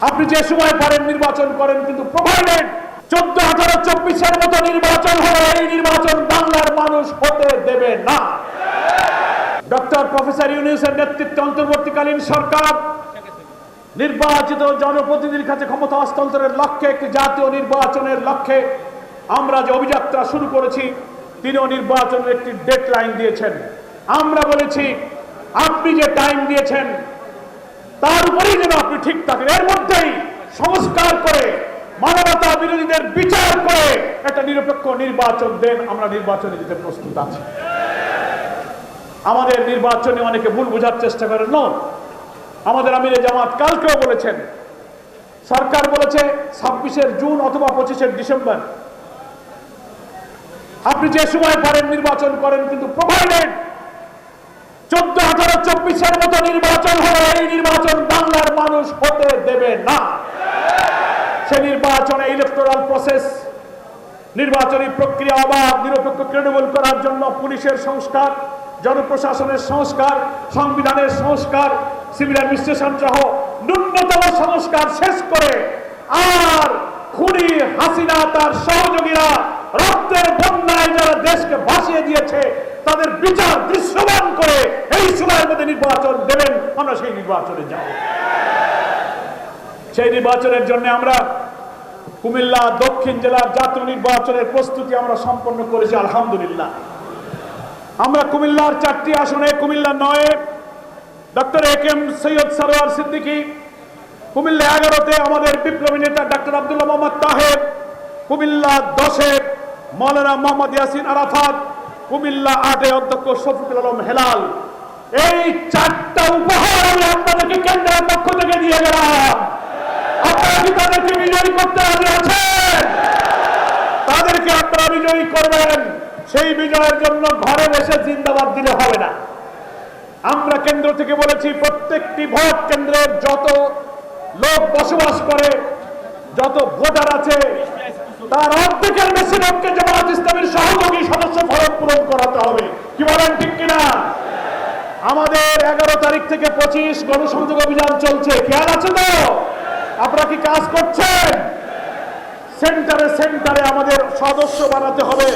আপনি যে সময় পারেন নির্বাচন করেন, কিন্তু প্রোভাইডেড 14, 18, 24-এর মতো নির্বাচন হলে এই নির্বাচন বাংলার মানুষ হতে দেবে না। ডক্টর প্রফেসর ইউনূসের নেতৃত্বে অন্তর্বর্তীকালীন সরকার নির্বাচিত জনপ্রতিনিধির কাছে ক্ষমতা হস্তান্তরের লক্ষ্যে একটি জাতীয় নির্বাচনের লক্ষ্যে আমরা যে অভিযাত্রা শুরু করেছি, তিনিও নির্বাচনের একটি ডেডলাইন দিয়েছেন। আমরা বলেছি আপনি যে টাইম দিয়েছেন তার উপরেই যেন আপনি ঠিক থাকেন, এর মধ্যেই সংস্কার করে মানবতা বিরোধীদের বিচার করে একটা নিরপেক্ষ নির্বাচন দেন। আমরা নির্বাচনে যেতে প্রস্তুত আছি। আমাদের নির্বাচনে অনেকে ভুল বোঝার চেষ্টা করেন। আমাদের আমিরে জামাত কালকেও বলেছেন, সরকার বলেছে 26 জুন অথবা 25 ডিসেম্বর। আপনি যে সময় পারেন নির্বাচন করেন, কিন্তু প্রোভাইডেড 14, 18, 24-এর মতো নির্বাচন হলে এই নির্বাচন বাংলার মানুষ হতে দেবে না। সে নির্বাচনে ইলেকটোরাল প্রসেস, নির্বাচনী প্রক্রিয়া অবাধ, নিরপেক্ষ, ক্রেডিবল করার জন্য পুলিশের সংস্কার, জনপ্রশাসনের সংস্কার, সংবিধানের সংস্কার, সিভিল অ্যাডমিনিস্ট্রেশন সহ ন্যূনতম সংস্কার শেষ করে আর খুনি হাসিনা তার সহযোগীরা রক্তের বন্যায় যারা দেশকে ভাসিয়ে দিয়েছে তাদের বিচার দৃশ্যমান করে এই সময়ের মধ্যে নির্বাচন দেবেন। আমরা সেই নির্বাচনে যাব। সেই নির্বাচনের জন্য আমরা কুমিল্লা দক্ষিণ জেলার জাতীয় নির্বাচনের প্রস্তুতি আমরা সম্পন্ন করেছি আলহামদুলিল্লাহ। আমরা কুমিল্লার 4টি আসনে, কুমিল্লা 9-এ ডক্টর এ.কে.এম. সৈয়দ সরওয়ার সিদ্দিকী, কুমিল্লা 11-তে আমাদের বিপ্লবী নেতা ডক্টর আব্দুল্লাহ মোহাম্মদ তাহের, কুমিল্লা 10-এ মাওলানা মোহাম্মদ ইয়াসিন আরাফাত, কুমিল্লা 8-এ অধ্যক্ষ শফিকুল আলম হেলাল। এই 4টা উপহার আমি আপনাদেরকে কেন্দ্রের পক্ষ থেকে দিয়ে গেলাম। আপনারা কি তাদেরকে বিজয়ী করতে রাজি আছেন? তাদেরকে আপনারা বিজয়ী করবেন। সেই বিজয়ের জন্য ঘরে বসে জিন্দাবাদ দিলে হবে না। আমরা কেন্দ্র থেকে বলেছি প্রত্যেকটি ভোট কেন্দ্রের যত লোক বসবাস করে, যত ভোটার আছে, তার অর্ধেকের বেশি লোককে জামায়াত ইসলামীর সহযোগী সদস্য ফরম পূরণ করাতে হবে। কি বলেন, ঠিক কিনা? আমাদের 11 তারিখ থেকে 25 গণসংযোগ অভিযান চলছে, খেয়াল আছে তো? আপনারা কি কাজ করছেন? সেন্টারে সেন্টারে আমাদের সদস্য বানাতে হবে।